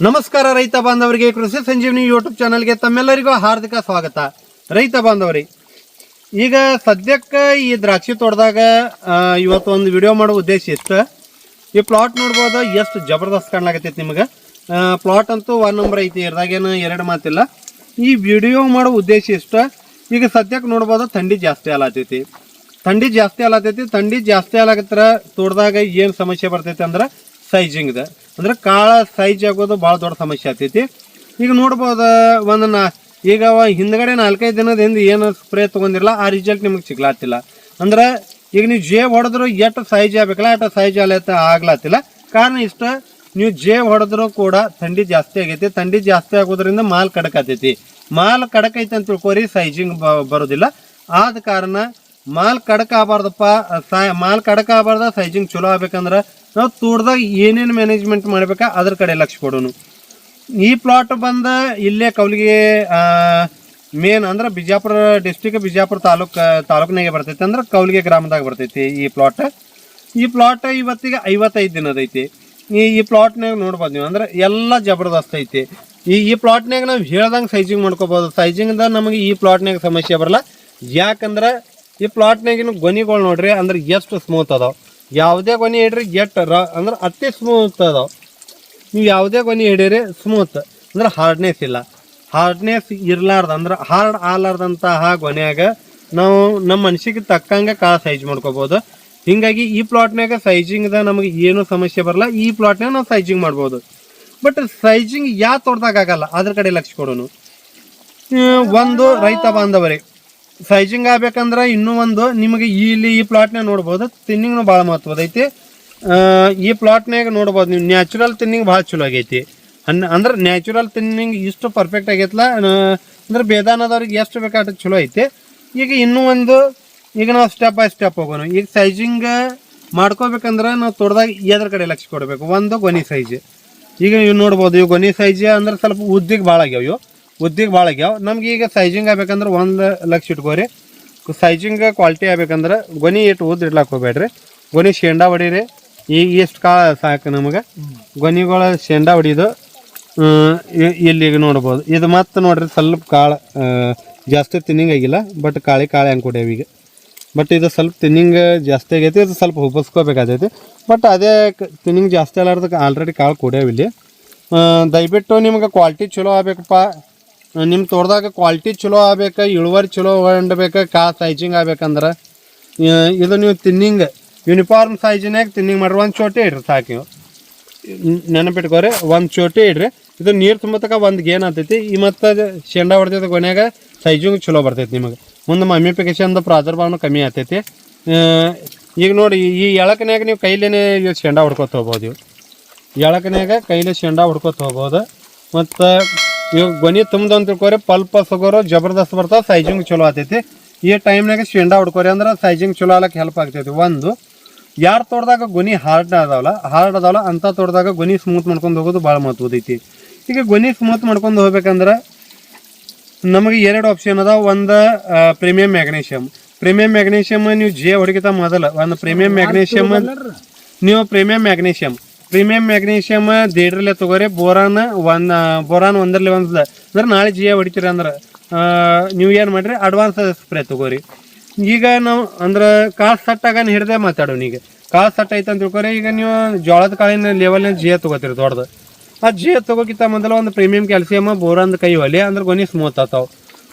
ನಮಸ್ಕಾರ ರೈತ ಬಾಂಧವರಿಗೆ, ಕೃಷಿ ಸಂಜೀವಿನಿ ಯೂಟ್ಯೂಬ್ ಚಾನಲ್ಗೆ ತಮ್ಮೆಲ್ಲರಿಗೂ ಹಾರ್ದಿಕ ಸ್ವಾಗತ. ರೈತ ಬಾಂಧವರಿ, ಈಗ ಸದ್ಯಕ್ಕೆ ಈ ದ್ರಾಕ್ಷಿ ತೋಟದಾಗ ಇವತ್ತು ಒಂದು ವಿಡಿಯೋ ಮಾಡೋ ಉದ್ದೇಶ ಇತ್ತು. ಈ ಪ್ಲಾಟ್ ನೋಡ್ಬೋದು, ಎಷ್ಟು ಜಬರ್ದಸ್ತ್ ಕಾಣ್ಲಾಗತ್ತೈತಿ ನಿಮಗೆ. ಪ್ಲಾಟ್ ಅಂತೂ 1 ನಂಬರ್ ಐತಿ, ಇರ್ದಾಗೇನು ಎರಡು ಮಾತಿಲ್ಲ. ಈ ವಿಡಿಯೋ ಮಾಡೋ ಉದ್ದೇಶ ಇಷ್ಟು. ಈಗ ಸದ್ಯಕ್ಕೆ ನೋಡ್ಬೋದು, ಥಂಡಿ ಜಾಸ್ತಿ ಆಲತ್ತೈತಿ. ಥಂಡಿ ಜಾಸ್ತಿ ಆಲಾಕತ್ರ ತೋಟದಾಗ ಏನು ಸಮಸ್ಯೆ ಬರ್ತೈತಿ ಅಂದ್ರೆ ಸೈಜಿಂಗ್ದ, ಅಂದ್ರೆ ಕಾಳ ಸೈಜ್ ಆಗೋದು ಭಾಳ ದೊಡ್ಡ ಸಮಸ್ಯೆ ಆಗ್ತೈತಿ. ಈಗ ನೋಡ್ಬೋದು, ಈಗ ಹಿಂದ್ಗಡೆ 4-5 ದಿನದಿಂದ ಏನು ಸ್ಪ್ರೇ ತೊಗೊಂಡಿರಲ್ಲ, ಆ ರಿಸಲ್ಟ್ ನಿಮಗೆ ಸಿಗ್ಲಾತಿಲ್ಲ. ಅಂದ್ರೆ ಈಗ ನೀವು ಜೇಬ್ ಹೊಡೆದ್ರು ಎಷ್ಟು ಸೈಜ್ ಆಗ್ಬೇಕಲ್ಲ ಅಷ್ಟು ಸೈಜ್ ಆಗ್ಲಾತಿಲ್ಲ. ಕಾರಣ ಇಷ್ಟ, ನೀವು ಜೇಬ್ ಹೊಡೆದ್ರು ಕೂಡ ಥಂಡಿ ಜಾಸ್ತಿ ಆಗೈತಿ. ಥಂಡಿ ಜಾಸ್ತಿ ಆಗೋದ್ರಿಂದ ಮಾಲ್ ಕಡಕತ್ತೈತಿ. ಮಾಲ್ ಕಡಕೈತಿ ಅಂತ ತಿಳ್ಕೊರಿ, ಸೈಜಿಂಗ್ ಬರೋದಿಲ್ಲ. ಆದ ಕಾರಣ ಮಾಲ್ ಕಡಕ ಆಗಬಾರ್ದಪ್ಪ, ಮಾಲ್ ಕಡಕ ಆಗಬಾರ್ದ, ಸೈಜಿಂಗ್ ಚಲೋ ಆಗ್ಬೇಕಂದ್ರೆ ನಾವು ತೋಟದಾಗ ಏನೇನು ಮ್ಯಾನೇಜ್ಮೆಂಟ್ ಮಾಡ್ಬೇಕಾ ಅದ್ರ ಕಡೆ ಲಕ್ಷ್ಯ ಕೊಡೋನು. ಈ ಪ್ಲಾಟ್ ಬಂದ ಇಲ್ಲೇ ಕೌಲಿಗೆ ಮೇನ್ ಅಂದ್ರೆ ಬಿಜಾಪುರ ಡಿಸ್ಟಿಕ್, ಬಿಜಾಪುರ ತಾಲೂಕಿನಾಗೆ ಬರ್ತೈತಿ. ಅಂದ್ರೆ ಕೌಲಿಗೆ ಗ್ರಾಮದಾಗ ಬರ್ತೈತಿ ಈ ಪ್ಲಾಟ್. ಇವತ್ತಿಗೆ 55 ದಿನದೈತಿ. ಈ ಪ್ಲಾಟ್ನಾಗ ನೋಡ್ಬೋದು ನೀವು, ಅಂದ್ರೆ ಎಲ್ಲ ಜಬರ್ದಸ್ತ್ ಐತಿ. ಈ ಪ್ಲಾಟ್ನಾಗ ನಾವು ಹೇಳ್ದಂಗೆ ಸೈಜಿಂಗ್ ಮಾಡ್ಕೋಬೋದು. ಸೈಜಿಂಗ್ದ ನಮಗೆ ಈ ಪ್ಲಾಟ್ನಾಗ ಸಮಸ್ಯೆ ಬರಲ್ಲ. ಯಾಕಂದ್ರೆ ಈ ಪ್ಲಾಟ್ನಾಗಿನ ಗೊನಿಗಳು ನೋಡ್ರಿ, ಅಂದ್ರೆ ಎಷ್ಟು ಸ್ಮೂತ್ ಅದಾವ. ಯಾವುದೇ ಗೊನೆ ಹಿಡ್ರಿ ಅಂದ್ರೆ ಅತಿ ಸ್ಮೂತ್ ಅದಾವ. ನೀವು ಯಾವುದೇ ಗೊನೆ ಹಿಡೀರಿ ಸ್ಮೂತ್, ಅಂದ್ರೆ ಹಾರ್ಡ್ನೆಸ್ ಇಲ್ಲ. ಹಾರ್ಡ್ನೆಸ್ ಇರ್ಲಾರ್ದ ಅಂದ್ರೆ ಹಾರ್ಡ್ ಆಲಾರ್ದಂತಹ ಗೊನೆಯಾಗ ನಾವು ನಮ್ಮ ಮನ್ಸಿಗೆ ತಕ್ಕಂಗೆ ಕಾಳ ಸೈಜ್ ಮಾಡ್ಕೋಬೋದು. ಹಿಂಗಾಗಿ ಈ ಪ್ಲಾಟ್ನಾಗ ಸೈಜಿಂಗ್ದ ನಮಗೆ ಏನೂ ಸಮಸ್ಯೆ ಬರಲ್ಲ. ಈ ಪ್ಲಾಟ್ನಾಗ ನಾವು ಸೈಜಿಂಗ್ ಮಾಡ್ಬೋದು. ಬಟ್ ಸೈಜಿಂಗ್ ಯಾವ ತೋಟದಾಗ ಆಗಲ್ಲ, ಅದ್ರ ಕಡೆ ಲಕ್ಷ್ಯ ಕೊಡೋನು. ಒಂದು ರೈತ ಬಾಂಧವರೇ, ಸೈಜಿಂಗ್ ಆಗ್ಬೇಕಂದ್ರೆ ಇನ್ನೂ ಒಂದು ನಿಮಗೆ ಇಲ್ಲಿ ಈ ಪ್ಲಾಟ್ನಾಗ ನೋಡ್ಬೋದು, ತಿನ್ನಿಂಗ್ನು ಭಾಳ ಮಹತ್ವದೈತಿ. ಈ ಪ್ಲಾಟ್ನಾಗ ನೋಡ್ಬೋದು ನೀವು, ನ್ಯಾಚುರಲ್ ತಿನ್ನಿಂಗ್ ಭಾಳ ಚಲೋ ಆಗೈತಿ. ಅಂದ್ರೆ ನ್ಯಾಚುರಲ್ ತಿನ್ನಿಂಗ್ ಇಷ್ಟು ಪರ್ಫೆಕ್ಟ್ ಆಗೈತಲ್ಲ, ಅಂದ್ರೆ ಬೇದಾನದವ್ರಿಗೆ ಎಷ್ಟು ಬೇಕಾದ್ರೆ ಚಲೋ ಐತಿ. ಈಗ ಇನ್ನೂ ಒಂದು, ಈಗ ನಾವು ಸ್ಟೆಪ್ ಬೈ ಸ್ಟೆಪ್ ಹೋಗೋಣ. ಈಗ ಸೈಜಿಂಗ್ ಮಾಡ್ಕೋಬೇಕಂದ್ರೆ ನಾವು ತೋಟದಾಗ ಎದ್ರ ಕಡೆ ಲಕ್ಷ್ಯ ಕೊಡಬೇಕು. ಒಂದು ಗೊನಿ ಸೈಜ್. ಈಗ ನೀವು ನೋಡ್ಬೋದು, ಇವು ಗೊನಿ ಸೈಜ್ ಅಂದ್ರೆ ಸ್ವಲ್ಪ ಉದ್ದಿಗೆ ಭಾಳ ಆಗ್ಯಾವ. ನಮ್ಗೆ ಈಗ ಸೈಜಿಂಗ್ ಆಗ್ಬೇಕಂದ್ರೆ 1 ಲಕ್ಷ ಇಟ್ಕೋರಿ. ಸೈಜಿಂಗ್ ಕ್ವಾಲಿಟಿ ಆಗ್ಬೇಕಂದ್ರೆ ಗೊನಿ ಇಟ್ಟು ಉದ್ದು ಇಡ್ಲಾಕ್ ಹೋಗ್ಬೇಡ್ರಿ. ಗೊನಿ ಶೇಂಡಾ ಹೊಡೀರಿ. ಈಗ ಎಷ್ಟು ಕಾಳ ಸಾಕು ನಮಗೆ. ಗೊನಿಗಳ ಶೇಂಡಾ ಹೊಡಿಯೋದು ಇಲ್ಲಿಗ ನೋಡ್ಬೋದು. ಇದು ಮತ್ತೆ ನೋಡ್ರಿ, ಸ್ವಲ್ಪ ಕಾಳು ಜಾಸ್ತಿ ತಿನ್ನಿಂಗ್ ಆಗಿಲ್ಲ, ಬಟ್ ಕಾಳಿ ಹಂಗೆ ಕೊಡ್ಯಾವ ಈಗ. ಬಟ್ ಇದು ಸ್ವಲ್ಪ ತಿನ್ನಿಂಗ್ ಜಾಸ್ತಿ ಆಗೈತಿ, ಇದು ಸ್ವಲ್ಪ ಹುಬ್ಬಸ್ಕೋಬೇಕಾಗೈತಿ. ಬಟ್ ಅದೇ ತಿನ್ನಿಂಗ್ ಜಾಸ್ತಿ ಅಲ್ಲಾರ್ದಕ್ಕೆ ಆಲ್ರೆಡಿ ಕಾಳು ಕೊಡ್ಯಾವ ಇಲ್ಲಿ. ದಯವಿಟ್ಟು ನಿಮ್ಗೆ ಕ್ವಾಲಿಟಿ ಚಲೋ ಆಗ್ಬೇಕಪ್ಪ, ನಿಮ್ಮ ತೋಟದಾಗ ಕ್ವಾಲಿಟಿ ಚಲೋ ಆಗ್ಬೇಕು, ಇಳುವರಿ ಚಲೋ ಹೊಂಡಬೇಕು, ಕಾಳು ಸೈಜಿಂಗ್ ಆಗ್ಬೇಕಂದ್ರೆ ಇದು ನೀವು ತಿನ್ನಿಂಗ್ ಯೂನಿಫಾರ್ಮ್ ಸೈಜಿನಾಗ ತಿನ್ನಿಂಗ್ ಮಾಡ್ರಿ. 1 ಚೋಟಿ ಇಡ್ರಿ ಸಾಕು. ನೀವು ನೆನಪಿಟ್ಕೋರಿ, 1 ಚೋಟಿ ಇಡ್ರಿ. ಇದು ನೀರು ತುಂಬತಕ್ಕ ಒಂದು ಗೇನ್ ಆಗ್ತೈತಿ. ಈ ಮತ್ತು ಶೇಂಡಾ ಹೊಡೆದ ಕೊನೆಯಾಗ ಸೈಜಿಂಗ್ ಚಲೋ ಬರ್ತೈತಿ. ನಿಮಗೆ ಮುಂದೆ ಮಮ್ಮಿಫಿಕೇಶನ್ದು ಪ್ರಾದುರ್ಭಾವನೂ ಕಮ್ಮಿ ಆಗ್ತೈತಿ. ಈಗ ನೋಡಿ, ಈ ಎಳಕನ್ಯಾಗ ನೀವು ಕೈಲೇನೆ ಶೇಂಡಾ ಹೊಡ್ಕೊತ ಹೋಗ್ಬೋದು. ಇವು ಎಳಕನ್ಯಾಗ ಕೈಲೇ ಶೇಂಡಾ ಹೊಡ್ಕೊತ ಹೋಗ್ಬೋದು. ಮತ್ತು ಇವಾಗ ಗೊನಿ ತುಂಬದು ಅಂತ ತಿಳ್ಕೊರಿ, ಪಲ್ಪ ಸಗೋರು ಜಬರ್ದಸ್ತ್ ಬರ್ತಾವೆ, ಸೈಜಿಂಗ್ ಚಲೋ ಆಗ್ತೈತಿ. ಈ ಟೈಮ್ನಾಗ ಶೇಂಡಾ ಹೊಡ್ಕೊರಿ ಅಂದ್ರೆ ಸೈಜಿಂಗ್ ಚಲೋ ಆಗ್ಲಕ್ಕೆ ಹೆಲ್ಪ್ ಆಗ್ತೈತಿ. ಒಂದು, ಯಾರು ತೋಟದಾಗ ಗೊನಿ ಹಾರ್ಡ್ ಅದಾವಲ್ಲ ಅಂಥ ತೋಟದಾಗ ಗೊನಿ ಸ್ಮೂತ್ ಮಾಡ್ಕೊಂಡು ಹೋಗೋದು ಭಾಳ ಮಹತ್ವದೈತಿ. ಈಗ ಗೊನಿ ಸ್ಮೂತ್ ಮಾಡ್ಕೊಂಡು ಹೋಗ್ಬೇಕಂದ್ರೆ ನಮಗೆ 2 ಆಪ್ಷನ್ ಅದಾವ. ಒಂದು ಪ್ರೀಮಿಯಂ ಮ್ಯಾಗ್ನೀಷಿಯಮ್. ನೀವು ಜೆ ಹೊಡಿಕಿತ ಮೊದಲು ಒಂದು ಪ್ರೀಮಿಯಂ ಮ್ಯಾಗ್ನೀಷಿಯಮ್ 1.5 ತಗೋರಿ. ಬೋರಾನ್ 1 ಅಂದ್ರೆ ನಾಳೆ ಜೆ ಹೊಡಿತೀರಿ ಅಂದ್ರೆ ನೀವು ಏನು ಮಾಡಿರಿ, ಅಡ್ವಾನ್ಸ್ ಸ್ಪ್ರೇ ತಗೋರಿ. ಈಗ ನಾವು ಅಂದ್ರೆ ಕಾಳು ಸಟ್ಟಾಗನ ಹಿಡ್ದೆ ಮಾತಾಡೋಣ. ಈಗ ಕಾಳು ಸಟ್ ಐತೆ ಅಂತ ತಿಳ್ಕೊರಿ. ಈಗ ನೀವು ಜೋಳದ ಕಾಳಿನ ಲೆವೆಲ್ನ ಜೆ ತೊಗೋತೀರಿ ದೊಡ್ಡದು. ಆ ಜೆ ತೊಗೋಕಿಂತ ಮೊದಲು ಒಂದು ಪ್ರೀಮಿಯಂ ಕ್ಯಾಲ್ಸಿಯಮ್ ಬೋರಾನ್ ಕೈ ಹೊಲಿ, ಅಂದ್ರೆ ಗೊನಿ ಸ್ಮೂತ್ ಆಗ್ತಾವೆ.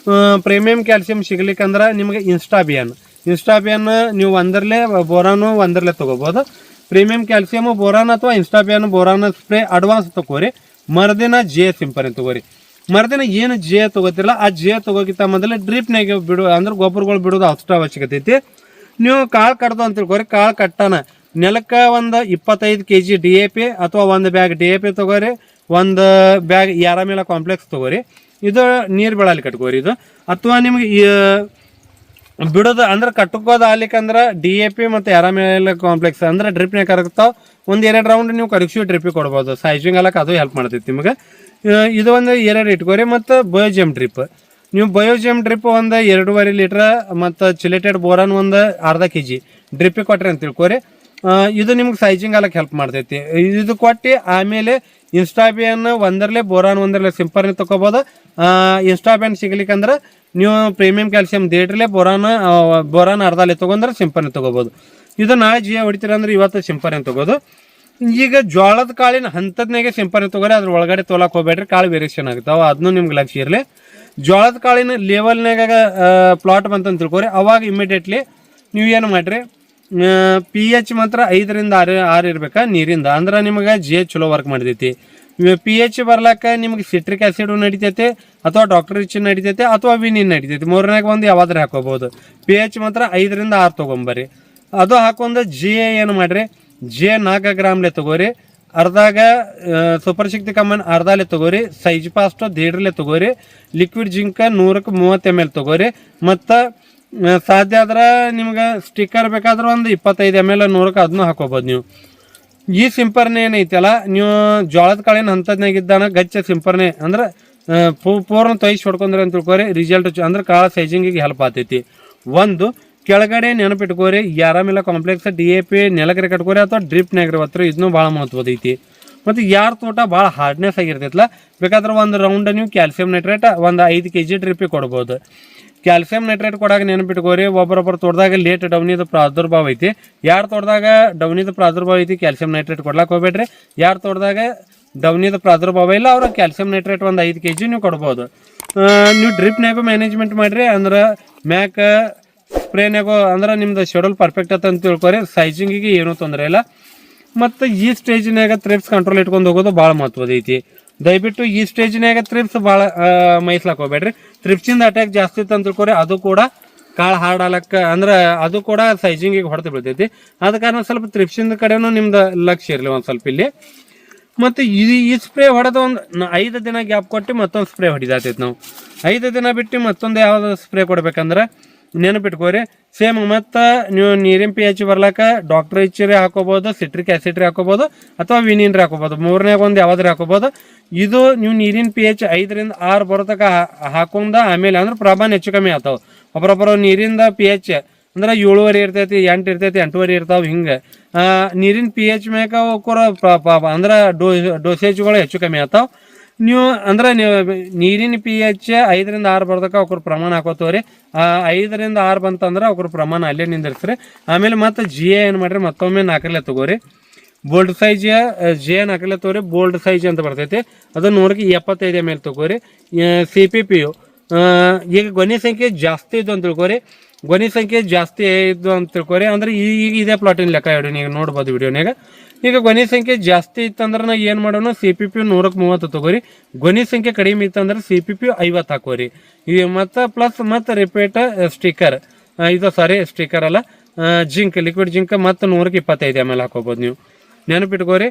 ಪ್ರೀಮಿಯಂ ಕ್ಯಾಲ್ಸಿಯಮ್ ಸಿಗ್ಲಿಕ್ಕಂದ್ರೆ ನಿಮಗೆ ಇನ್ಸ್ಟಾಬಿಯನ್ ನೀವು ಬೋರಾನು 1 ತೊಗೋಬೋದು. ಪ್ರೀಮಿಯಂ ಕ್ಯಾಲ್ಸಿಯಮ್ ಬೋರಾನ್ ಅಥವಾ ಇನ್ಸ್ಟಾಬಿಯನ್ ಬೋರಾನ್ ಸ್ಪ್ರೇ ಅಡ್ವಾನ್ಸ್ ತಗೋರಿ. ಮರುದಿನ ಜೆ ಸಿಂಪರಣೆ ತಗೋರಿ. ಮರುದಿನ ಏನು ಜೆ ತೊಗೋತಿರಲ್ಲ ಆ ಜೆ ತೊಗೋಕಿಂತ ಮೊದಲು ಡ್ರಿಪ್ನಾಗ ಅಂದ್ರೆ ಗೊಬ್ಬರಗಳು ಬಿಡೋದು ಅಷ್ಟು ಅವಶ್ಯಕತೆ ಐತಿ. ನೀವು ಕಾಳು ಕಟ್ದು ಅಂತ ತಿಳ್ಕೊರಿ. ಕಾಳು ಕಟ್ಟಾನ ನೆಲಕ್ಕೆ ಒಂದು 25 kg DAP ಅಥವಾ 1 ಬ್ಯಾಗ್ DAP ತಗೋರಿ. 1 ಬ್ಯಾಗ್ ಯಾರಾಮೇಲ ಕಾಂಪ್ಲೆಕ್ಸ್ ತಗೋರಿ. ಇದು ನೀರು ಬೆಳಲಿ ಕಟ್ಕೋರಿ. ಇದು ಅಥವಾ ನಿಮ್ಗೆ ಬಿಡೋದು ಅಂದ್ರೆ ಕಟ್ಕೋದು ಆಗ್ಲಿಕ್ಕಂದ್ರೆ DAP ಮತ್ತು ಯಾರಾಮೇಲ ಕಾಂಪ್ಲೆಕ್ಸ್ ಅಂದ್ರೆ ಡ್ರಿಪ್ನಾಗ ಕರಗ್ತಾವೆ. 1-2 ರೌಂಡ್ ನೀವು ಕರಗಿಸಿ ಡ್ರಿಪ್ಪಿಗೆ ಕೊಡ್ಬೋದು. ಸೈಜಿಂಗ್ ಅಲ್ಲಕ್ಕೆ ಅದು ಹೆಲ್ಪ್ ಮಾಡ್ತೈತಿ ನಿಮಗೆ. ಇದು ಒಂದು 2 ಇಟ್ಕೋರಿ. ಮತ್ತು ಬಯೋಜೆಮ್ ಡ್ರಿಪ್, ನೀವು ಬಯೋಜೆಮ್ ಡ್ರಿಪ್ ಒಂದು 2.5 ಲೀಟ್ರ್ ಮತ್ತು ಚಿಲೇಟೆಡ್ ಬೋರಾನ್ ಒಂದು 1/2 kg ಡ್ರಿಪ್ಪಿಗೆ ಕೊಟ್ರಿ ಅಂತ ತಿಳ್ಕೊರಿ. ಇದು ನಿಮ್ಗೆ ಸೈಜಿಂಗ್ ಆಗಕ್ಕೆ ಹೆಲ್ಪ್ ಮಾಡ್ತೈತಿ. ಇದು ಕೊಟ್ಟು ಆಮೇಲೆ ಇನ್ಸ್ಟಾಬಿಯನ್ ಒಂದರಲ್ಲೇ ಸಿಂಪರ್ನೆ ತೊಗೋಬೋದು. ಇನ್ಸ್ಟಾಬಿಯನ್ ಸಿಗ್ಲಿಕ್ಕಂದ್ರೆ ನೀವು ಪ್ರೀಮಿಯಂ ಕ್ಯಾಲ್ಸಿಯಂ ದೇಡ್ರಲ್ಲೇ ಬೋರಾನ್ ಅರ್ಧಲ್ಲಿ ತೊಗೊಂಡ್ರೆ ಸಿಂಪರ್ನೆ ತೊಗೋಬೋದು. ಇದು ನಾಳೆ ಜಿಯ ಹೊಡಿತೀರ ಅಂದ್ರೆ ಇವತ್ತು ಸಿಂಪರ್ನೆ ತೊಗೋದು. ಈಗ ಜೋಳದ ಕಾಳಿನ ಹಂತದ್ನಾಗೆ ಸಿಂಪರ್ನೆ ತೊಗೋರಿ, ಅದ್ರ ಒಳಗಡೆ ತೊಗೊಳಕ್ಕೆ ಹೋಗ್ಬೇಡ್ರಿ, ಕಾಳು ವೇರಿಯೇಷನ್ ಆಗುತ್ತಾವೆ, ಅದನ್ನು ನಿಮ್ಗೆ ಲಕ್ಷ್ಯ ಇರಲಿ. ಜೋಳದ ಕಾಳಿನ ಲೆವೆಲ್ನಾಗ ಪ್ಲಾಟ್ ಬಂತಂತ ತಿಳ್ಕೊರಿ, ಅವಾಗ ಇಮಿಡಿಯೇಟ್ಲಿ ನೀವು ಏನು ಮಾಡಿರಿ, pH ಮಾತ್ರ 5ರಿಂದ 6 ಇರ್ಬೇಕಾ ನೀರಿಂದ, ಅಂದ್ರೆ ನಿಮಗೆ GH ಚಲೋ ವರ್ಕ್ ಮಾಡಿದೈತಿ. pH ಬರ್ಲಾಕ ನಿಮ್ಗೆ ಸಿಟ್ರಿಕ್ ಆ್ಯಸಿಡ್ ನಡಿತೈತೆ, ಅಥವಾ ಡಾಕ್ಟರ್ ರಿಚ್ ನಡಿತೈತೆ, ಅಥವಾ ವಿನಿನ್ ನಡಿತೈತಿ. ಮೂರನಾಗ ಒಂದು ಯಾವ್ದಾರು ಹಾಕೋಬಹುದು. pH ಮಾತ್ರ 5ರಿಂದ 6 ತೊಗೊಂಬರ್ರಿ. ಅದು ಹಾಕೊಂಡ GA ಏನು ಮಾಡಿರಿ, GA 4 ಗ್ರಾಮ್ಲೆ ತೊಗೋರಿ, ಅರ್ಧಾಗ ಸೂಪರ್ ಶಕ್ತಿ ಕಮ್ಮನ್ ಅರ್ಧಾಲೆ ತೊಗೋರಿ, ಸೈಜ್ ಪಾಸ್ಟ್ 1.5 ತೊಗೋರಿ, ಲಿಕ್ವಿಡ್ ಜಿಂಕ 100ಕ್ಕೆ 30 ml ತೊಗೋರಿ. ಮತ್ತು ಸಾಧ್ಯ ಆದ್ರೆ ನಿಮ್ಗೆ ಸ್ಟಿಕ್ಕರ್ ಬೇಕಾದ್ರೆ ಒಂದು 25 ml 100ಕ್ಕೆ ಅದನ್ನು ಹಾಕೋಬೋದು ನೀವು. ಈ ಸಿಂಪರ್ನೆ ಏನೈತಲ್ಲ, ನೀವು ಜೋಳದ ಕಾಳಿನ ಹಂತದ್ನಾಗಿದ್ದಾನ ಗಚ್ಚ ಸಿಂಪರ್ನೆ ಅಂದ್ರೆ ಪೂರ್ಣ ತೊಯ್ಸಿ ಹೊಡ್ಕೊಂಡ್ರೆ ಅಂತ ತಿಳ್ಕೊರಿ, ರಿಸಲ್ಟ್ ಅಂದ್ರೆ ಕಾಳ ಸೈಜಿಂಗಿಗೆ ಹೆಲ್ಪ್ ಆಗ್ತೈತಿ. ಒಂದು ಕೆಳಗಡೆ ನೆನಪಿಟ್ಕೋರಿ, ಯಾರಾಮಿಲ್ಲ ಕಾಂಪ್ಲೆಕ್ಸ್ DAP ನೆಲಗರೆ ಕಟ್ಕೋರಿ ಅಥವಾ ಡ್ರಿಪ್ ನೆಗರವತ್ರ, ಇದನ್ನು ಭಾಳ ಮಹತ್ವದ ಐತಿ. ಮತ್ತು ಯಾರ ತೋಟ ಭಾಳ ಹಾರ್ಡ್ನೆಸ್ ಆಗಿರ್ತೈತಲ್ಲ, ಬೇಕಾದ್ರೆ ಒಂದು ರೌಂಡ್ ನೀವು ಕ್ಯಾಲ್ಸಿಯಂ ನೈಟ್ರೇಟ್ ಒಂದು 5 kg ಡ್ರಿಪ್ಪಿಗೆ ಕೊಡ್ಬೋದು. ಕ್ಯಾಲ್ಸಿಯಂ ನೈಟ್ರೇಟ್ ಕೊಡಾಗ ನೆನಪಿಟ್ಕೋರಿ, ಒಬ್ಬರೊಬ್ಬರು ತೋಟದಾಗ ಲೇಟ್ ಡೌನಿದ ಪ್ರಾದುರ್ಭಾವ ಐತಿ. ಯಾರು ತೋಟದಾಗ ಡೌನಿದ ಪ್ರಾದುರ್ಭಾವ ಐತಿ ಕ್ಯಾಲ್ಸಿಯಂ ನೈಟ್ರೇಟ್ ಕೊಡ್ಲಾಕ್ ಹೋಗ್ಬೇಡ್ರಿ. ಯಾರು ತೋಟದಾಗ ಡೌನಿದ ಪ್ರಾದುರ್ಭಾವ ಇಲ್ಲ ಅವ್ರ ಕ್ಯಾಲ್ಸಿಯಂ ನೈಟ್ರೇಟ್ ಒಂದು 5 kg ನೀವು ಕೊಡ್ಬೋದು. ನೀವು ಡ್ರಿಪ್ನಾಗೂ ಮ್ಯಾನೇಜ್ಮೆಂಟ್ ಮಾಡಿರಿ ಅಂದ್ರೆ ಮ್ಯಾಕ ಸ್ಪ್ರೇನಾಗೋ ಅಂದ್ರೆ ನಿಮ್ದು ಶೆಡ್ಯೂಲ್ ಪರ್ಫೆಕ್ಟ್ ಅಂತ ತಿಳ್ಕೊರಿ, ಸೈಜಿಂಗಿಗೆ ಏನೂ ತೊಂದರೆ ಇಲ್ಲ. ಮತ್ತು ಈ ಸ್ಟೇಜ್ನಾಗ ಥ್ರಿಪ್ಸ್ ಕಂಟ್ರೋಲ್ ಇಟ್ಕೊಂಡು ಹೋಗೋದು ಭಾಳ ಮಹತ್ವದ ಐತಿ. ದಯವಿಟ್ಟು ಈ ಸ್ಟೇಜ್ನಾಗ ಥ್ರಿಪ್ಸ್ ಭಾಳ ಮೈಸ್ಲಾಕ್ ಹೋಗ್ಬೇಡ್ರಿ. ಥ್ರಿಪ್ಸಿಂದ ಅಟ್ಯಾಕ್ ಜಾಸ್ತಿ ಇತ್ತು ಅಂತ ತಿಳ್ಕೊರಿ, ಅದು ಕೂಡ ಕಾಳು ಹಾರ್ಡ್ ಆಗಕ್ಕೆ ಅಂದ್ರೆ ಅದು ಕೂಡ ಸೈಜಿಂಗಿಗೆ ಹೊಡೆದು ಬೀಳ್ತೈತಿ. ಆದ ಕಾರಣ ಸ್ವಲ್ಪ ಥ್ರಿಪ್ಸಿಂದ ಕಡೆನೂ ನಿಮ್ದು ಲಕ್ಷ್ಯ ಇರಲಿ ಒಂದು ಸ್ವಲ್ಪ ಇಲ್ಲಿ. ಮತ್ತು ಈ ಸ್ಪ್ರೇ ಹೊಡೆದ ಒಂದು 5 ದಿನ ಗ್ಯಾಪ್ ಕೊಟ್ಟು ಮತ್ತೊಂದು ಸ್ಪ್ರೇ ಹೊಡಿದಾತೈತಿ. ನಾವು 5 ದಿನ ಬಿಟ್ಟು ಮತ್ತೊಂದು ಯಾವ್ದು ಸ್ಪ್ರೇ ಕೊಡ್ಬೇಕಂದ್ರೆ ನೆನಪಿಟ್ಕೋರಿ, ಸೇಮ್ ಮತ್ತು ನೀವು ನೀರಿನ pH ಬರ್ಲಾಕ ಡಾಕ್ಟರ್ ಇಚ್ಚಿರಿ ಹಾಕೋಬೋದು, ಸಿಟ್ರಿಕ್ ಆ್ಯಸಿಡ್ ಹಾಕೋಬೋದು, ಅಥವಾ ವಿನಿನ್ರಿ ಹಾಕೋಬೋದು. ಮೂರನೇಗ ಒಂದು ಯಾವ್ದಾರು ಹಾಕೋಬೋದು. ಇದು ನೀವು ನೀರಿನ pH 5ರಿಂದ 6 ಬರೋತಕ ಹಾಕೊಂಡ ಆಮೇಲೆ ಅಂದ್ರೆ ಪ್ರಮಾಣ ಹೆಚ್ಚು ಕಮ್ಮಿ ಆಗ್ತಾವೆ. ಒಬ್ಬರೊಬ್ಬರು ನೀರಿಂದ pH ಅಂದ್ರೆ 7.5 ಇರ್ತೈತಿ, 8 ಇರ್ತೈತಿ, 8.5 ಇರ್ತಾವೆ. ಹಿಂಗೆ ನೀರಿನ pH ಮ್ಯಾಗ ಅಂದ್ರೆ ಡೋಸೇಜ್ಗಳು ಹೆಚ್ಚು ಕಮ್ಮಿ ಆಗ್ತಾವೆ. ನೀವು ಅಂದ್ರೆ ನೀವು ನೀರಿನ pH 5ರಿಂದ 6 ಬರ್ದಕ್ಕೆ ಅವ್ರ ಪ್ರಮಾಣ ಹಾಕೋತವ್ರಿ. 5ರಿಂದ 6 ಬಂತಂದ್ರೆ ಅವ್ರ ಪ್ರಮಾಣ ಅಲ್ಲೇ ನಿಂದಿರ್ಸ್ರಿ. ಆಮೇಲೆ ಮತ್ತೆ GA ಏನು ಮಾಡಿರಿ, ಮತ್ತೊಮ್ಮೆ 4 ತೊಗೋರಿ. ಬೋಲ್ಡ್ ಸೈಜ್ GA 4 ತೊಗೋರಿ. ಬೋಲ್ಡ್ ಸೈಜ್ ಅಂತ ಬರ್ತೈತಿ, ಅದು 100ಕ್ಕೆ 75 ml ತೊಗೋರಿ. CPPU ಈಗ ಗೊನೆ ಸಂಖ್ಯೆ ಜಾಸ್ತಿ ಇದ್ದು ಅಂತ ತಿಳ್ಕೊರಿ, ಗೊನೆ ಸಂಖ್ಯೆ ಜಾಸ್ತಿ ಇದ್ದು ಅಂತ ತಿಳ್ಕೊರಿ. ಅಂದ್ರೆ ಈಗ ಇದೇ ಪ್ಲಾಟಿನ ಲೆಕ್ಕ ಹೇಳಿ ನೀವು ನೋಡ್ಬೋದು ವಿಡಿಯೋನಾಗ. ಈಗ ಗೊನೆ ಸಂಖ್ಯೆ ಜಾಸ್ತಿ ಇತ್ತಂದ್ರೆ ನಾ ಏನು ಮಾಡೋಣ, CPPU 100ಕ್ಕೆ 30 ತೊಗೋರಿ. ಗೊನೆ ಸಂಖ್ಯೆ ಕಡಿಮೆ ಇತ್ತಂದ್ರೆ CPPU 50 ಹಾಕೋರಿ. ಈ ಮತ್ತು ಪ್ಲಸ್ ಮತ್ತು ರಿಪೀಟ್ ಸ್ಟಿಕ್ಕರ್, ಇದು ಸಾರಿ ಸ್ಟಿಕ್ಕರ್ ಅಲ್ಲ, ಜಿಂಕ್ ಲಿಕ್ವಿಡ್ ಜಿಂಕ್ ಮತ್ತು 100ಕ್ಕೆ 25 ml ಹಾಕೋಬೋದು. ನೀವು ನೆನಪಿಟ್ಕೋರಿ,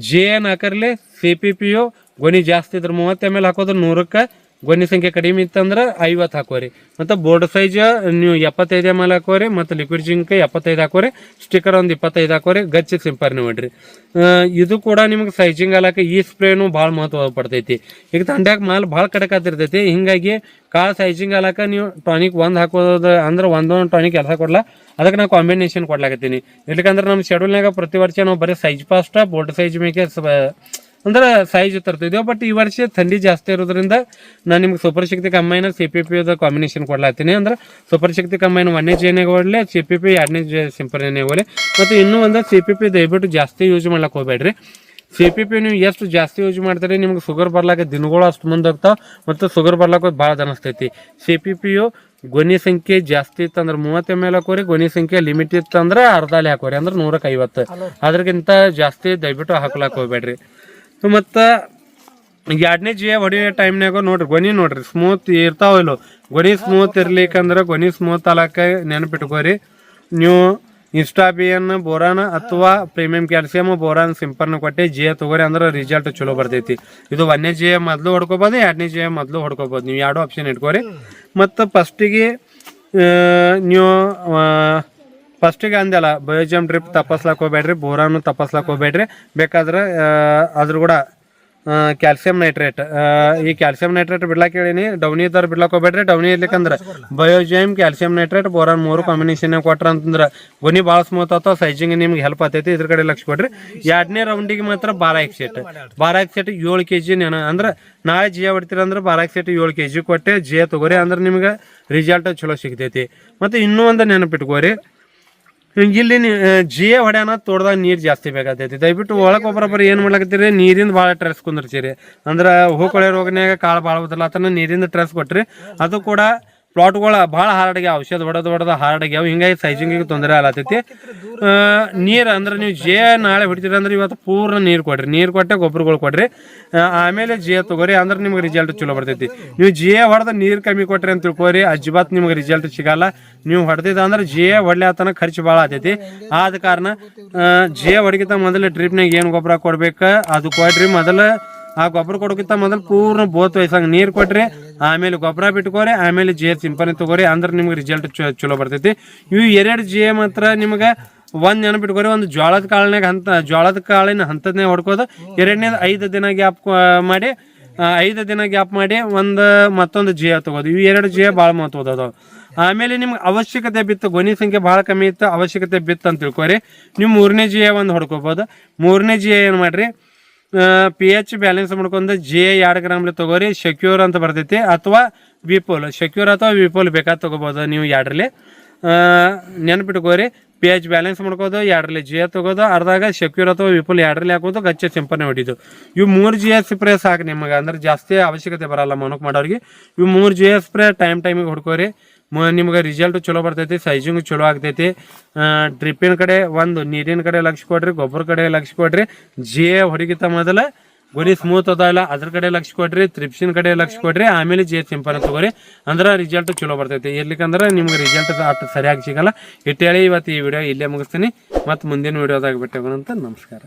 GA 4 CPPU ಗೊನೆ ಜಾಸ್ತಿ ಇದ್ರೆ 30 ml ಹಾಕೋದು, 100ಕ್ಕೆ ಗೊನೆ ಸಂಖ್ಯೆ ಕಡಿಮೆ ಇತ್ತಂದ್ರೆ 50 ಹಾಕೋರಿ. ಮತ್ತು ಬೋರ್ಡ್ ಸೈಜ್ ನೀವು 75 ml ಹಾಕೋರಿ, ಮತ್ತು ಲಿಕ್ವಿಡ್ ಜಿಂಕ್ 75 ಹಾಕೋರಿ, ಸ್ಟಿಕ್ಕರ್ ಒಂದು 25 ಹಾಕೋರಿ. ಗಚ್ಚಿ ಸಿಂಪರ್ನೆ ಮಾಡಿರಿ. ಇದು ಕೂಡ ನಿಮ್ಗೆ ಸೈಜಿಂಗ್ ಆಲಕ್ಕೆ ಈ ಸ್ಪ್ರೇನು ಭಾಳ ಮಹತ್ವ ಪಡ್ತೈತಿ. ಈಗ ತಂಡ್ಯಾಗ ಮಾಲ್ ಭಾಳ ಕಡಕಾತಿರ್ತೈತಿ, ಹಿಂಗಾಗಿ ಕಾಳು ಸೈಜಿಂಗ್ ಆಲಕ್ಕೆ ನೀವು ಟಾನಿಕ್ ಒಂದು ಹಾಕೋದು ಅಂದ್ರೆ ಒಂದೊಂದು ಟಾನಿಕ್ ಕೆಲಸ ಕೊಡಲ್ಲ. ಅದಕ್ಕೆ ನಾವು ಕಾಂಬಿನೇಷನ್ ಕೊಡ್ಲಾಕತ್ತೀನಿ. ಯಾಕಂದ್ರೆ ನಮ್ಮ ಶೆಡ್ಯೂಲ್ನಾಗ ಪ್ರತಿ ವರ್ಷ ನಾವು ಬರೀ ಸೈಜ್ ಪಾಸ್ಟ್ ಬೋಲ್ಡ್ ಸೈಜ್ ಮೇಕೆ ಅಂದ್ರೆ ಸೈಜ್ ತರ್ತಿದ್ದೇವೆ. ಬಟ್ ಈ ವರ್ಷ ಥಂಡಿ ಜಾಸ್ತಿ ಇರೋದ್ರಿಂದ ನಾನು ನಿಮ್ಗೆ ಸೂಪರ್ ಶಕ್ತಿ ಕಂಬೈನ್ CPPU ಕಾಂಬಿನೇಷನ್ ಕೊಡ್ಲಾತೀನಿ. ಅಂದ್ರೆ ಸೂಪರ್ ಶಕ್ತಿ ಕಂಬೈನ್ 1ನೇ GA ಹೋಗಲಿ, CPP 2ನೇ ಸಿಂಪರ್ನೆ ಹೋಗಲಿ. ಮತ್ತು ಇನ್ನೂ ಒಂದು CPP ದಯವಿಟ್ಟು ಜಾಸ್ತಿ ಯೂಸ್ ಮಾಡ್ಲಿಕ್ಕೆ ಹೋಗ್ಬೇಡ್ರಿ. CPP ನೀವು ಎಷ್ಟು ಜಾಸ್ತಿ ಯೂಸ್ ಮಾಡ್ತೀರಿ ನಿಮ್ಗೆ ಶುಗರ್ ಬರ್ಲಾಕ ದಿನಗಳು ಅಷ್ಟು ಮುಂದೆ ಹೋಗ್ತಾವೆ, ಮತ್ತು ಶುಗರ್ ಬರ್ಲಾಕ ಭಾಳ ಅನಿಸ್ತೈತಿ. CPPU ಗೊನೆ ಸಂಖ್ಯೆ ಜಾಸ್ತಿ ಇತ್ತಂದ್ರೆ 30 ml ಹಾಕೋರಿ. ಗೊನೆ ಸಂಖ್ಯೆ ಲಿಮಿಟ್ ಇತ್ತಂದ್ರೆ ಅರ್ಧಾಲಿ ಹಾಕೋರಿ, ಅಂದ್ರೆ 100ಕ್ಕೆ 50. ಅದ್ರಕ್ಕಿಂತ ಜಾಸ್ತಿ ದಯವಿಟ್ಟು ಹಾಕ್ಲಾಕ ಹೋಗ್ಬೇಡ್ರಿ. ಮತ್ತು 2ನೇ GA ಹೊಡಿಯೋ ಟೈಮ್ನಾಗ ನೋಡ್ರಿ, ಗೊನೆ ನೋಡ್ರಿ ಸ್ಮೂತ್ ಇರ್ತಾವಿಲ್ಲೋ. ಗೊನೆ ಸ್ಮೂತ್ ಇರ್ಲಿಕ್ಕಂದ್ರೆ ಗೊನೆ ಸ್ಮೂತ್ ಅಲಕ್ಕೆ ನೆನಪಿಟ್ಕೋರಿ, ನೀವು ಇನ್ಸ್ಟಾಬಿಯನ್ ಬೋರಾನ್ ಅಥವಾ ಪ್ರೀಮಿಯಂ ಕ್ಯಾಲ್ಸಿಯಂ ಬೋರಾನ್ ಸಿಂಪರ್ನ ಕೊಟ್ಟು GA ತೊಗೋರಿ, ಅಂದ್ರೆ ರಿಸಲ್ಟ್ ಚಲೋ ಬರ್ತೈತಿ. ಇದು 1ನೇ GA ಮೊದಲು ಹೊಡ್ಕೋಬೋದು, 2ನೇ GA ಮೊದಲು ಹೊಡ್ಕೋಬೋದು. ನೀವು 2 ಆಪ್ಷನ್ ಇಟ್ಕೋರಿ. ಮತ್ತು ಫಸ್ಟಿಗೆ ನೀವು ಫಸ್ಟಿಗೆ ಅಂದಲ್ಲ ಬಯೋಜಮ್ ಡ್ರಿಪ್ ತಪ್ಪಸ್ಲಾಕ್ ಹೋಗ್ಬೇಡ್ರಿ, ಬೋರಾನು ತಪ್ಪಸ್ಲಾಕ್ ಹೋಗ್ಬೇಡ್ರಿ. ಬೇಕಾದ್ರೆ ಅದ್ರ ಕೂಡ ಕ್ಯಾಲ್ಸಿಯಂ ನೈಟ್ರೇಟ್. ಈ ಕ್ಯಾಲ್ಸಿಯಂ ನೈಟ್ರೇಟ್ ಬಿಡ್ಲಾಕ್ ಹೇಳಿನಿ, ಡೌನಿ ಇದ್ದವ್ರು ಬಿಡ್ಲಾಕ್ ಹೋಗ್ಬೇಡ್ರಿ. ಡೌನಿ ಇರ್ಲಿಕ್ಕಂದ್ರೆ biozyme, calcium nitrate, boron 3 combination ಕೊಟ್ರ ಅಂತಂದ್ರೆ ಗೊನಿ ಭಾಳ ಸ್ಮೂತ್ ಆತಾವ, ಸೈಜಿಂಗ್ ನಿಮ್ಗೆ ಹೆಲ್ಪ್ ಆಗ್ತೈತಿ. ಇದ್ರ ಕಡೆ ಲಕ್ಷ ಕೊಡ್ರಿ. 2ನೇ ರೌಂಡಿಗೆ ಮಾತ್ರ ಬಾರಾಕ್ ಸೆಟ್ 7 kg ಅಂದ್ರೆ ನಾಳೆ ಜಿಯ ಹೊಡ್ತೀರ ಅಂದ್ರೆ ಬಾರಾಕ್ ಸೆಟ್ 7 kg ಕೊಟ್ಟೆ ಜಿಯ ತಗೋರಿ, ಅಂದ್ರೆ ನಿಮ್ಗೆ ರಿಸಲ್ಟ್ ಚಲೋ ಸಿಗ್ತೈತಿ. ಮತ್ತು ಇನ್ನೂ ಒಂದು ನೆನಪಿಟ್ಕೋರಿ, ಇಲ್ಲಿ ಜಿಯ ಹೊಡ್ಯಾನ ತೋಟದಾಗ ನೀರು ಜಾಸ್ತಿ ಬೇಕಾಗ್ತೈತಿ. ದಯವಿಟ್ಟು ಒಳಗೆ ಒಬ್ಬರೊಬ್ಬರು ಏನು ಮಾಡ್ಲಾಕತ್ತೀರಿ, ನೀರಿಂದ ಭಾಳ ಟ್ರೆಸ್ ಕುಂದಿರ್ತೀರಿ. ಅಂದ್ರೆ ಹೂಕೊಳೆ ರೋಗನ್ಯಾಗ ಕಾಳು ಭಾಳ ಬದಲ್ಲ ಆತನ ನೀರಿಂದ ಟ್ರೆಸ್ ಕೊಟ್ರಿ. ಅದು ಕೂಡ ಪ್ಲಾಟ್ಗಳು ಭಾಳ ಹಾರ್ಡ್ಗ್ಯಾವ, ಔಷಧ ಹೊಡೆದು ಹಾರ್ಡ್ಗ್ಯಾವ, ಹಿಂಗಾಗಿ ಸೈಜಿಂಗಿಗೆ ತೊಂದರೆ ಆಗತ್ತೈತಿ. ನೀರು ಅಂದ್ರೆ ನೀವು ಜೇ ನಾಳೆ ಹೊಡಿತೀರಿ ಅಂದ್ರೆ ಇವತ್ತು ಪೂರ್ಣ ನೀರು ಕೊಡ್ರಿ, ನೀರು ಕೊಟ್ಟೆ ಗೊಬ್ಬರಗಳು ಕೊಡ್ರಿ, ಆಮೇಲೆ ಜೇ ತಗೋರಿ, ಅಂದ್ರೆ ನಿಮ್ಗೆ ರಿಸಲ್ಟ್ ಚಲೋ ಬರ್ತೈತಿ. ನೀವು ಜೇ ಹೊಡೆದ ನೀರು ಕಮ್ಮಿ ಕೊಟ್ರಿ ಅಂತ ತಿಳ್ಕೊರಿ, ಅಜ್ಜಿಬಾತ್ ನಿಮ್ಗೆ ರಿಸಲ್ಟ್ ಸಿಗಲ್ಲ. ನೀವು ಹೊಡೆದಿದ್ದ ಅಂದ್ರೆ ಜೇ ಹೊಡ್ಲಿ ಆತನ ಖರ್ಚು ಭಾಳ ಆಗ್ತೈತಿ. ಆದ ಕಾರಣ ಜೇ ಹೊಡಗಿಂತ ಮೊದಲು ಡ್ರಿಪ್ನಾಗ ಏನು ಗೊಬ್ಬರ ಕೊಡ್ಬೇಕು ಅದು ಕೊಡ್ರಿ. ಮೊದಲು ಆ ಗೊಬ್ಬರ ಕೊಡೋಕ್ಕಿಂತ ಮೊದಲು ಪೂರ್ಣ ಬೋತ್ ವಯಸ್ಸಂಗೆ ನೀರು ಕೊಟ್ರಿ, ಆಮೇಲೆ ಗೊಬ್ಬರ ಬಿಟ್ಕೋರಿ, ಆಮೇಲೆ ಜೇ ಸಿಂಪನೆ ತಗೋರಿ, ಅಂದ್ರೆ ನಿಮ್ಗೆ ರಿಸಲ್ಟ್ ಚಲೋ ಬರ್ತೈತಿ. ಇವು 2 ಜೇ ಮಾತ್ರ ನಿಮ್ಗೆ ಒಂದು ನೆನಪಿಟ್ಕೋರಿ, ಒಂದು ಜೋಳದ ಕಾಳಿನ ಹಂತದನ್ನೇ ಹೊಡ್ಕೋದು, 2ನೇದು 5 ದಿನ ಗ್ಯಾಪ್ ಮಾಡಿ 5 ದಿನ ಗ್ಯಾಪ್ ಮಾಡಿ ಮತ್ತೊಂದು ಜೇ ತಗೋದು. ಇವು 2 ಜೇ ಭಾಳ ಮಹತ್ವದವು. ಆಮೇಲೆ ನಿಮ್ಗೆ ಅವಶ್ಯಕತೆ ಬಿತ್ತು, ಗೊನಿ ಸಂಖ್ಯೆ ಭಾಳ ಕಮ್ಮಿ ಇತ್ತು, ಅವಶ್ಯಕತೆ ಬಿತ್ತು ಅಂತ ತಿಳ್ಕೊರಿ, ನೀವು 3ನೇ ಜೇ ಒಂದು ಹೊಡ್ಕೋಬೋದು. 3ನೇ ಜೇ ಏನು ಮಾಡಿರಿ, pH ಬ್ಯಾಲೆನ್ಸ್ ಮಾಡ್ಕೊಂಡು ಜೇ 2 ಗ್ರಾಮ್ಲಿ ತಗೋರಿ. ಸೆಕ್ಯೂರ್ ಅಂತ ಬರ್ತೈತಿ, ಅಥವಾ ವಿಪೋಲ್, ಸೆಕ್ಯೂರ್ ಅಥವಾ ವಿಪೋಲ್ ಬೇಕಾದ ತಗೋಬೋದು ನೀವು 2ರಲ್ಲಿ. ನೆನಪಿಟ್ಕೋರಿ, pH ಬ್ಯಾಲೆನ್ಸ್ ಮಾಡ್ಕೋದು, 2ರಲ್ಲಿ ಜೇ ತಗೋದು, ಅರ್ಧಾಗ ಸೆಕ್ಯೂರ್ ಅಥವಾ ವಿಪೋಲ್ 2ರಲ್ಲಿ ಹಾಕೋದು, ಗಚ್ಚೆ ಸಿಂಪನೆ ಹೊಡಿದು. ಇವು 3 ಜೇ ಸ್ಪ್ರೇ ಸಾಕು ನಿಮಗೆ, ಅಂದ್ರೆ ಜಾಸ್ತಿ ಅವಶ್ಯಕತೆ ಬರಲ್ಲ ಮೊನಕ್ ಮಾಡೋರಿಗೆ. ಇವು 3 ಜೇ ಸ್ಪ್ರೇ ಟೈಮಿಗೆ ಹೊಡ್ಕೋರಿ, ನಿಮ್ಗೆ ರಿಸಲ್ಟ್ ಚಲೋ ಬರ್ತೈತಿ, ಸೈಜಿಂಗ್ ಚಲೋ ಆಗ್ತೈತಿ. ಡ್ರಿಪ್ಪಿನ ಕಡೆ ನೀರಿನ ಕಡೆ ಲಕ್ಷ ಕೊಡ್ರಿ, ಗೊಬ್ಬರ ಕಡೆ ಲಕ್ಷ ಕೊಡ್ರಿ. ಜೇ ಹೊಡಿಗಿಂತ ಮೊದಲು ಗೊನಿ ಸ್ಮೂತ್ ಅದ ಇಲ್ಲ ಅದ್ರ ಕಡೆ ಲಕ್ಷ ಕೊಡ್ರಿ, ತ್ರಿಪ್ಸಿನ ಕಡೆ ಲಕ್ಷ ಕೊಡ್ರಿ, ಆಮೇಲೆ ಜೇ ಸಿಂಪನೆ ತಗೋರಿ, ಅಂದ್ರೆ ರಿಸಲ್ಟ್ ಚಲೋ ಬರ್ತೈತಿ. ಇರ್ಲಿಕ್ಕಂದ್ರೆ ನಿಮ್ಗೆ ರಿಸಲ್ಟ್ ಅಷ್ಟು ಸರಿಯಾಗಿ ಸಿಗಲ್ಲ. ಇಟ್ಟು ಹೇಳಿ ಇವತ್ತು ಈ ವಿಡಿಯೋ ಇಲ್ಲೇ ಮುಗಿಸ್ತೀನಿ. ಮತ್ತು ಮುಂದಿನ ವಿಡಿಯೋದಾಗ ಬಿಟ್ಟೋಗೋಣ ಅಂತ. ನಮಸ್ಕಾರ.